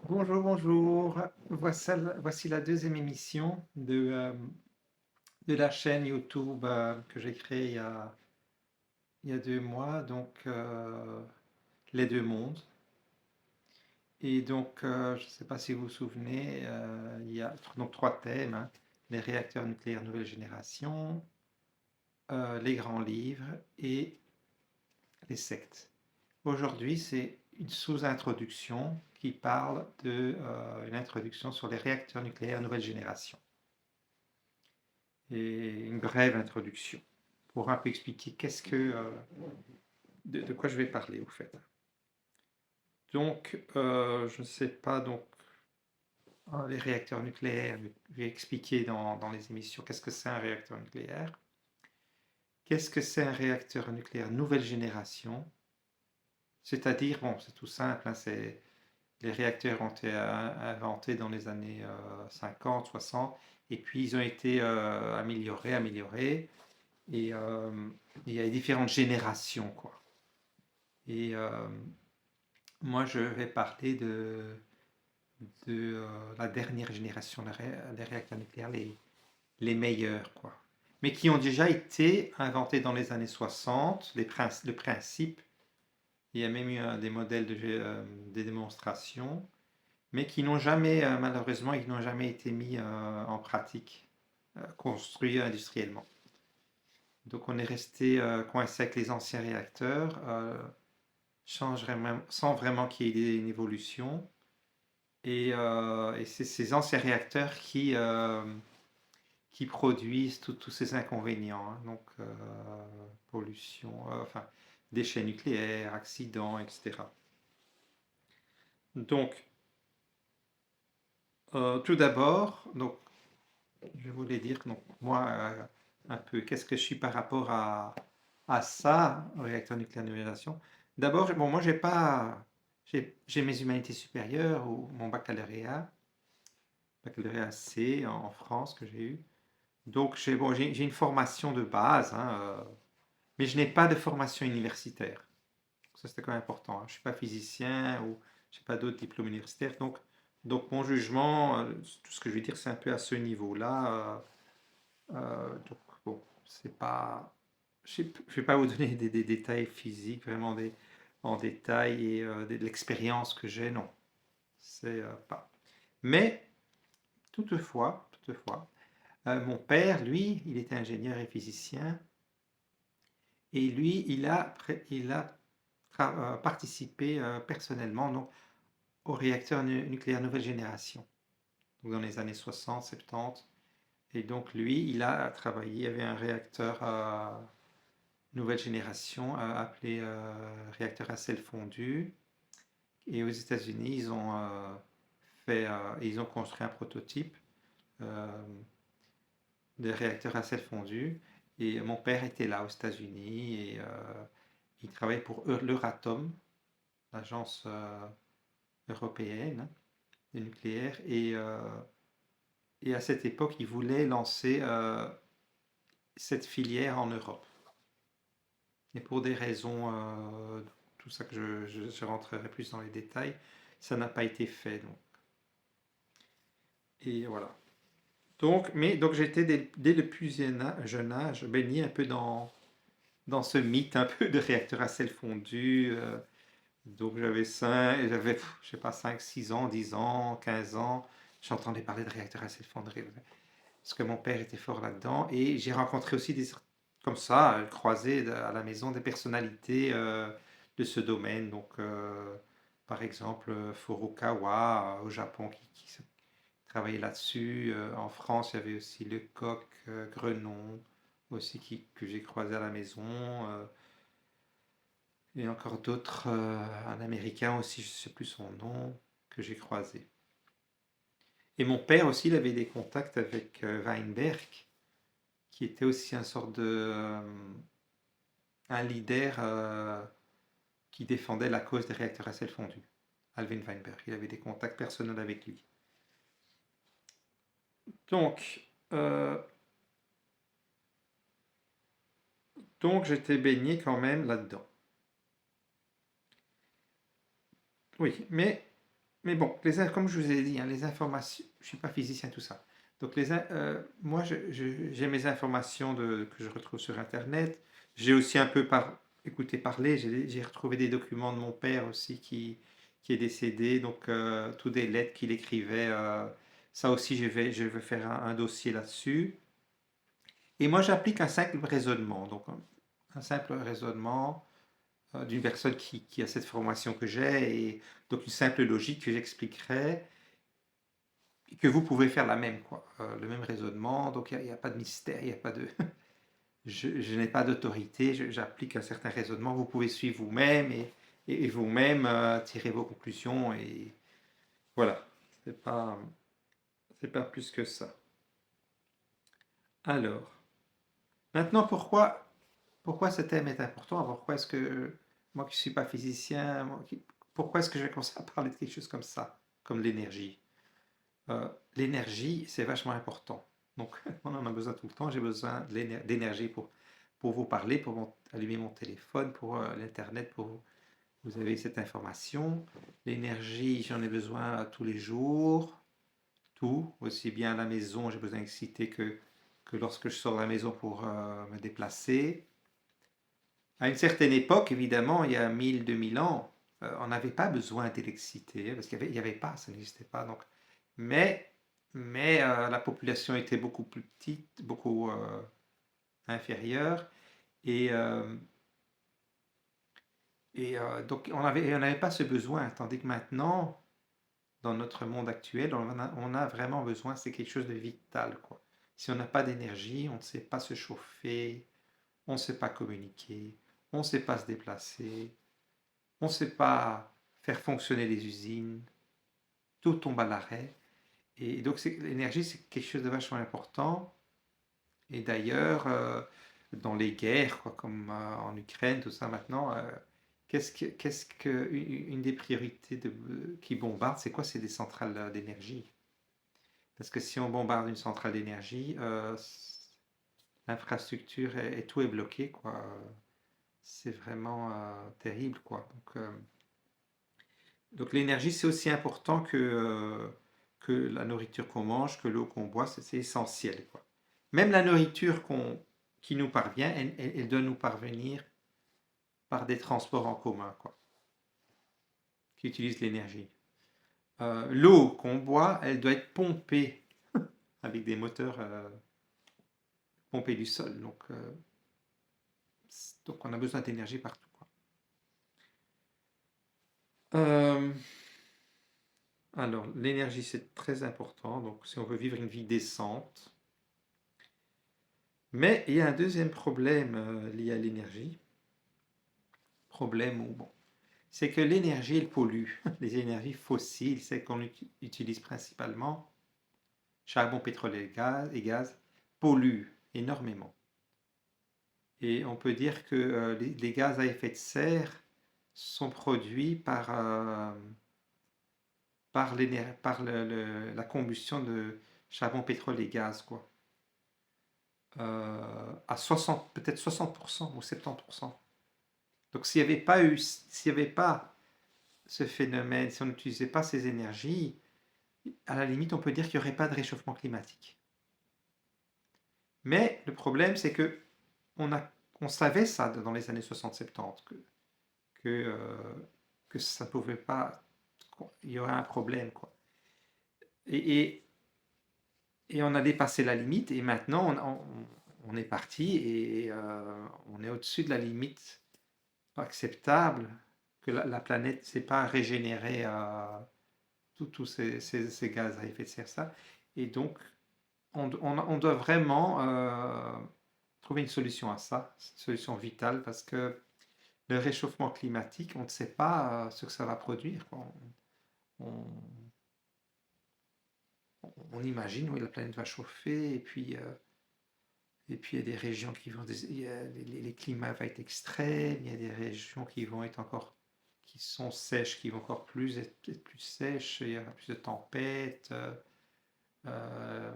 Bonjour, bonjour. Voici la deuxième émission de la chaîne YouTube que j'ai créée il y a 2 mois, donc Les Deux Mondes. Et donc, je ne sais pas si vous vous souvenez, il y a donc 3 thèmes, hein. Les réacteurs nucléaires nouvelle génération, les grands livres et les sectes. Aujourd'hui, c'est une sous-introduction qui parle une introduction sur les réacteurs nucléaires nouvelle génération. Et une brève introduction pour un peu expliquer de quoi je vais parler au fait. Donc, je ne sais pas, donc, les réacteurs nucléaires, je vais expliquer dans les émissions qu'est-ce que c'est un réacteur nucléaire, qu'est-ce que c'est un réacteur nucléaire nouvelle génération, c'est-à-dire, bon, c'est tout simple, hein, les réacteurs ont été inventés dans les années 50, 60, et puis ils ont été améliorés, et il y a différentes générations, quoi. Et moi, je vais parler de la dernière génération des réacteurs nucléaires, les meilleurs, quoi. Mais qui ont déjà été inventés dans les années 60, le principe. Il y a même eu des modèles des démonstrations, mais qui n'ont jamais, malheureusement, ils n'ont jamais été mis en pratique, construits industriellement. Donc on est resté coincé avec les anciens réacteurs, sans vraiment qu'il y ait une évolution. Et c'est ces anciens réacteurs qui produisent tous ces inconvénients, hein. Donc pollution, enfin déchets nucléaires, accidents, etc. Donc tout d'abord, donc je voulais dire donc moi un peu qu'est-ce que je suis par rapport à ça, au réacteur nucléaire de numérisation. D'abord, bon, moi j'ai mes humanités supérieures ou mon baccalauréat C en France que j'ai eu. Donc j'ai une formation de base, hein, mais je n'ai pas de formation universitaire. Ça c'était quand même important, hein. Je ne suis pas physicien ou je n'ai pas d'autres diplômes universitaires. Donc mon jugement, tout ce que je vais dire, c'est un peu à ce niveau-là. Donc bon, c'est pas, je ne vais pas vous donner des détails physiques, vraiment en détail et de l'expérience que j'ai, non. C'est pas. Mais toutefois, mon père, lui, il était ingénieur et physicien, et lui, il a participé personnellement donc, au réacteur nucléaire nouvelle génération, donc dans les années 60, 70. Et donc lui, il a travaillé, il y avait un réacteur nouvelle génération appelé réacteur à sel fondu. Et aux États-Unis, ils ont construit un prototype euh, de réacteur à sel fondu. Et mon père était là aux États-Unis et il travaillait pour l'Euratom, l'agence européenne du nucléaire. Et à cette époque, il voulait lancer cette filière en Europe. Et pour des raisons, tout ça que je rentrerai plus dans les détails, ça n'a pas été fait. Donc. Et voilà. Donc j'étais dès le plus jeune âge baigné un peu dans ce mythe un peu de réacteur à sel fondu. Donc j'avais, je sais pas, 5 6 ans, 10 ans, 15 ans. J'entendais parler de réacteur à sel fondu. Parce que mon père était fort là-dedans. Et j'ai rencontré aussi comme ça, croisé à la maison des personnalités de ce domaine. Donc, par exemple, Furukawa au Japon qui travaillait là-dessus. En France, il y avait aussi Lecoq, Grenon aussi que j'ai croisé à la maison. Et encore d'autres, un Américain aussi, je ne sais plus son nom, que j'ai croisé. Et mon père aussi, il avait des contacts avec Weinberg, qui était aussi un sort un leader qui défendait la cause des réacteurs à sel fondu. Alvin Weinberg, il avait des contacts personnels avec lui. Donc, euh, donc j'étais baigné quand même là-dedans. Oui, mais mais bon, comme je vous ai dit, hein, les informations, je suis pas physicien, tout ça. Donc moi, j'ai mes informations que je retrouve sur Internet. J'ai aussi un peu écouté parler. J'ai retrouvé des documents de mon père aussi qui est décédé. Donc toutes des lettres qu'il écrivait. Ça aussi, je vais faire un dossier là-dessus. Et moi, j'applique un simple raisonnement. Donc un simple raisonnement d'une personne qui a cette formation que j'ai, et donc une simple logique que j'expliquerai, et que vous pouvez faire la même, quoi. Le même raisonnement, donc il n'y a pas de mystère, il n'y a pas de... je n'ai pas d'autorité, j'applique un certain raisonnement, vous pouvez suivre vous-même, et vous-même tirer vos conclusions, et voilà, c'est pas, c'est pas plus que ça. Alors, maintenant, pourquoi ce thème est important? Pourquoi est-ce que, moi qui ne suis pas physicien, pourquoi est-ce que je vais commencer à parler de quelque chose comme ça, comme l'énergie? Euh, L'énergie, c'est vachement important. Donc, on en a besoin tout le temps. J'ai besoin d'énergie pour vous parler, pour allumer mon téléphone, pour l'Internet, pour vous avez cette information. L'énergie, j'en ai besoin tous les jours. Tout, aussi bien à la maison, j'ai besoin d'exciter que lorsque je sors de la maison pour me déplacer. À une certaine époque, évidemment, il y a 1000, 2000 ans, on n'avait pas besoin d'électricité, parce qu'il n'y avait pas, ça n'existait pas. Donc. Mais, mais la population était beaucoup plus petite, beaucoup inférieure, et, euh, donc on n'avait pas ce besoin, tandis que maintenant, dans notre monde actuel, on a vraiment besoin, c'est quelque chose de vital, quoi. Si on n'a pas d'énergie, on ne sait pas se chauffer, on ne sait pas communiquer, on ne sait pas se déplacer, on ne sait pas faire fonctionner les usines, tout tombe à l'arrêt. Et donc l'énergie, c'est quelque chose de vachement important. Et d'ailleurs, dans les guerres, quoi, comme en Ukraine, tout ça maintenant, une des priorités qui bombarde, c'est quoi? C'est des centrales d'énergie. Parce que si on bombarde une centrale d'énergie, l'infrastructure et tout est bloqué, quoi. C'est vraiment terrible, quoi. Donc l'énergie, c'est aussi important que la nourriture qu'on mange, que l'eau qu'on boit, c'est essentiel, quoi. Même la nourriture qui nous parvient, elle doit nous parvenir par des transports en commun, quoi, qui utilisent l'énergie. L'eau qu'on boit, elle doit être pompée avec des moteurs pompés du sol. Donc on a besoin d'énergie partout, quoi. Euh, alors, l'énergie, c'est très important. Donc, si on veut vivre une vie décente. Mais il y a un deuxième problème lié à l'énergie. Problème où, bon, c'est que l'énergie, elle pollue. Les énergies fossiles, celles qu'on utilise principalement, charbon, pétrole et gaz, polluent énormément. Et on peut dire que les gaz à effet de serre sont produits par la combustion de charbon, pétrole et gaz, quoi. À 60, peut-être 60% ou 70%. Donc s'il n'y avait pas ce phénomène, si on n'utilisait pas ces énergies, à la limite, on peut dire qu'il n'y aurait pas de réchauffement climatique. Mais le problème, c'est que on savait ça dans les années 60-70, que, euh, que ça ne pouvait pas, il y aurait un problème, quoi. Et, et, et on a dépassé la limite, et maintenant, on est parti, et on est au-dessus de la limite acceptable, que la planète ne s'est pas régénérée à tous ces gaz à effet de serre, ça. Et donc, on doit vraiment trouver une solution à ça, une solution vitale, parce que le réchauffement climatique, on ne sait pas ce que ça va produire, quoi. On, on imagine, oui, la planète va chauffer, et puis il y a des régions les climats vont être extrêmes, il y a des régions qui sont sèches, qui vont encore être plus sèches, il y aura plus de tempêtes. Euh,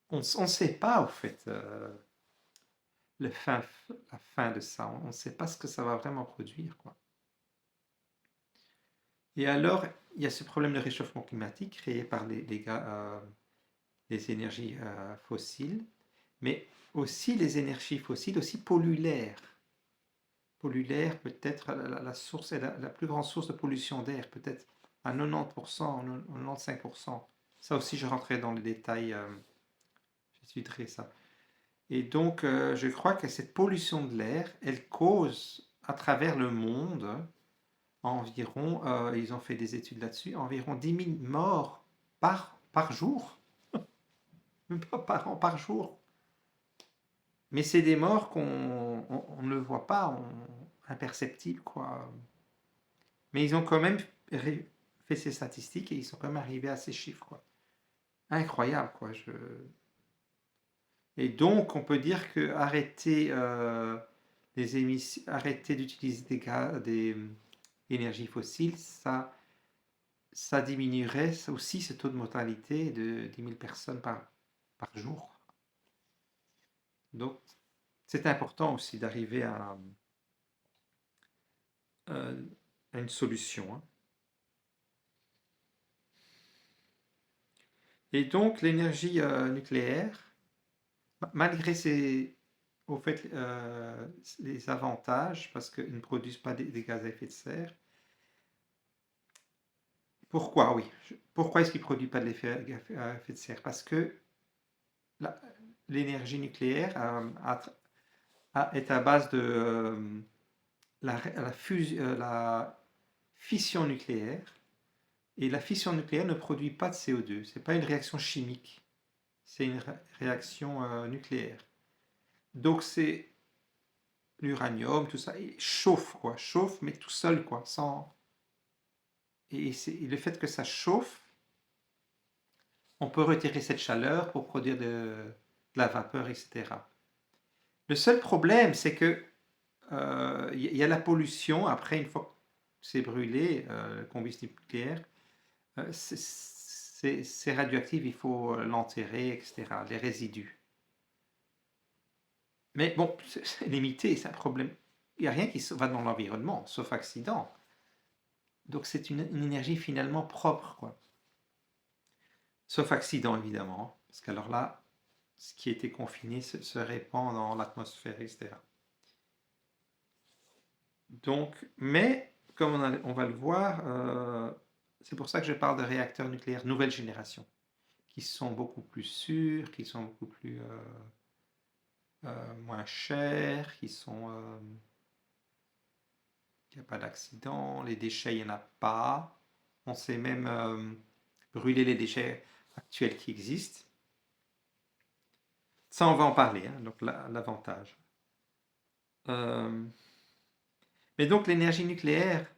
on ne sait pas, au fait, la fin de ça. On ne sait pas ce que ça va vraiment produire, quoi. Et alors, il y a ce problème de réchauffement climatique créé par les énergies fossiles, mais aussi les énergies fossiles aussi polluent l'air. Polluent l'air, peut-être la source est la plus grande source de pollution d'air, peut-être à 90%, 95%. Ça aussi, je rentrerai dans les détails, j'étudierai ça. Et donc, je crois que cette pollution de l'air, elle cause à travers le monde environ, ils ont fait des études là-dessus, environ 10 000 morts par jour. Même pas par an, par jour. Mais c'est des morts qu'on ne le voit pas, imperceptibles, quoi. Mais ils ont quand même fait ces statistiques et ils sont quand même arrivés à ces chiffres, quoi. Incroyable, quoi. Et donc, on peut dire que arrêter d'utiliser des énergies fossiles, ça diminuerait aussi ce taux de mortalité de 10 000 personnes par jour. Donc, c'est important aussi d'arriver à une solution, hein. Et donc, l'énergie nucléaire, malgré au fait, les avantages, parce qu'ils ne produisent pas des gaz à effet de serre. Pourquoi, oui. Pourquoi est-ce qu'ils ne produisent pas d'effet à effet de serre? Parce que l'énergie nucléaire est à base de la fission nucléaire. Et la fission nucléaire ne produit pas de CO2. Ce n'est pas une réaction chimique. C'est une réaction nucléaire. Donc c'est l'uranium, tout ça, il chauffe, quoi. Chauffe, mais tout seul, quoi. Et le fait que ça chauffe, on peut retirer cette chaleur pour produire de la vapeur, etc. Le seul problème, c'est que y a la pollution. Après, une fois que c'est brûlé, le combustible nucléaire, c'est radioactif, il faut l'enterrer, etc., les résidus. Mais bon, c'est limité, c'est un problème. Il n'y a rien qui va dans l'environnement, sauf accident. Donc c'est une énergie finalement propre, quoi. Sauf accident, évidemment. Parce qu'alors là, ce qui était confiné se répand dans l'atmosphère, etc. Donc, mais, comme on va le voir, c'est pour ça que je parle de réacteurs nucléaires nouvelle génération, qui sont beaucoup plus sûrs, qui sont beaucoup plus moins chers, qu'il n'y a pas d'accident, les déchets, il n'y en a pas. On sait même brûler les déchets actuels qui existent. Ça, on va en parler, hein, donc l'avantage. Mais donc l'énergie nucléaire,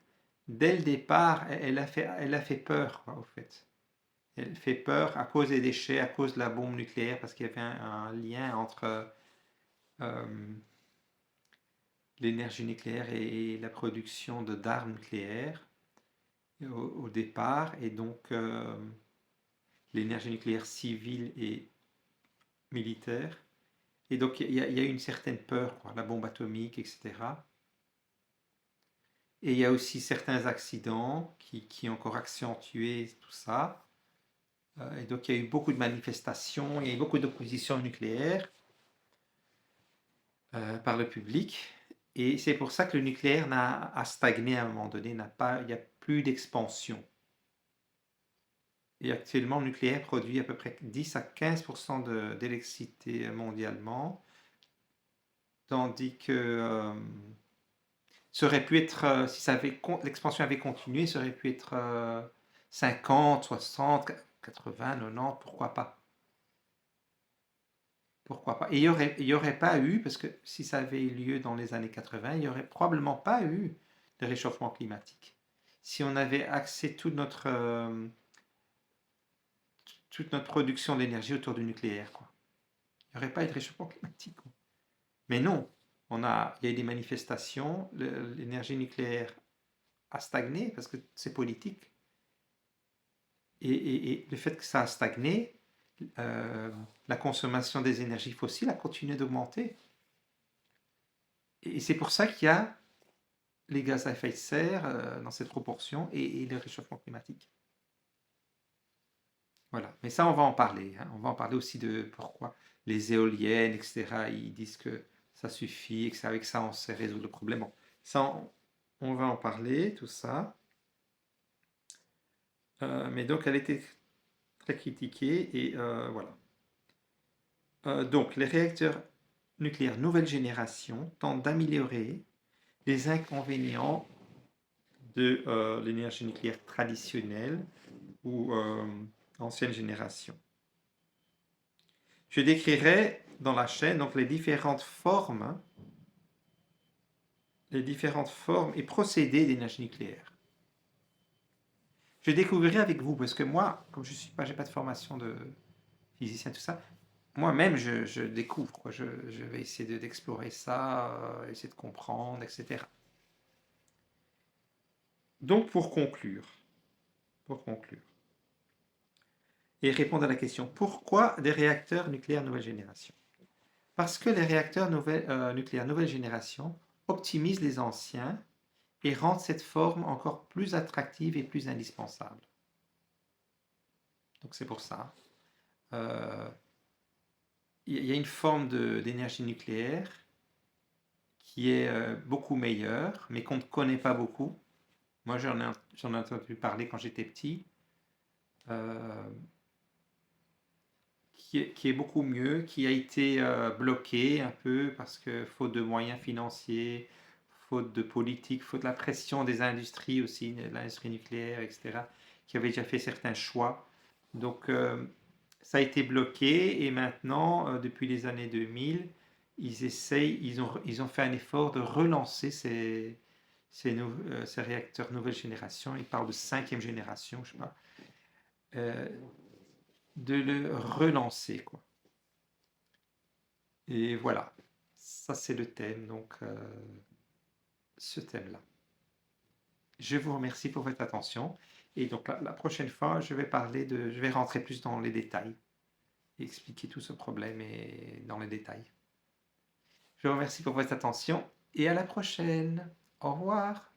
dès le départ, elle a fait peur, quoi, au fait. Elle fait peur à cause des déchets, à cause de la bombe nucléaire, parce qu'il y avait un lien entre l'énergie nucléaire et la production d'armes nucléaires au départ, et donc l'énergie nucléaire civile et militaire. Et donc il y a eu une certaine peur, quoi, la bombe atomique, etc. Et il y a aussi certains accidents qui ont encore accentué tout ça. Et donc il y a eu beaucoup de manifestations, il y a eu beaucoup d'opposition nucléaire par le public. Et c'est pour ça que le nucléaire a stagné à un moment donné, il n'y a plus d'expansion. Et actuellement, le nucléaire produit à peu près 10 à 15% d'électricité mondialement, tandis que ça aurait pu être, si l'expansion avait continué, ça aurait pu être 50, 60, 80, 90, pourquoi pas? Pourquoi pas? Et il y aurait pas eu, parce que si ça avait eu lieu dans les années 80, il n'y aurait probablement pas eu de réchauffement climatique. Si on avait axé toute notre production d'énergie autour du nucléaire, quoi. Il n'y aurait pas eu de réchauffement climatique, quoi. Mais non, il y a eu des manifestations, l'énergie nucléaire a stagné parce que c'est politique. Et le fait que ça a stagné, la consommation des énergies fossiles a continué d'augmenter. Et c'est pour ça qu'il y a les gaz à effet de serre dans cette proportion et le réchauffement climatique. Voilà. Mais ça, on va en parler, hein. On va en parler aussi de pourquoi les éoliennes, etc., ils disent que ça suffit et que c'est avec ça on sait résoudre le problème. Bon, ça, on va en parler, tout ça. Mais donc, elle était très critiquée et voilà. Donc, les réacteurs nucléaires nouvelle génération tentent d'améliorer les inconvénients de l'énergie nucléaire traditionnelle ou ancienne génération. Je décrirai dans la chaîne donc les différentes formes et procédés d'énergie nucléaire. Je découvrirai avec vous, parce que moi, comme je suis pas, j'ai pas de formation de physicien, tout ça, moi-même je découvre, quoi. Je vais essayer d'explorer ça, essayer de comprendre, etc. Donc pour conclure, et répondre à la question, pourquoi des réacteurs nucléaires nouvelle génération? Parce que les réacteurs nucléaires nouvelle génération optimisent les anciens et rendent cette forme encore plus attractive et plus indispensable. Donc c'est pour ça. Il y a une forme d'énergie nucléaire qui est beaucoup meilleure, mais qu'on ne connaît pas beaucoup. Moi, j'en ai entendu parler quand j'étais petit, qui est beaucoup mieux, qui a été bloqué un peu parce que faute de moyens financiers, faute de politique, faute de la pression des industries aussi, de l'industrie nucléaire, etc., qui avaient déjà fait certains choix. Donc, ça a été bloqué et maintenant, depuis les années 2000, ils ont fait un effort de relancer ces réacteurs nouvelle génération. Ils parlent de cinquième génération, je sais pas, euh, de le relancer, quoi. Et voilà, ça c'est le thème, donc ce thème-là. Je vous remercie pour votre attention. Et donc la prochaine fois, je vais rentrer plus dans les détails et expliquer tout ce problème et dans les détails. Je vous remercie pour votre attention et à la prochaine. Au revoir.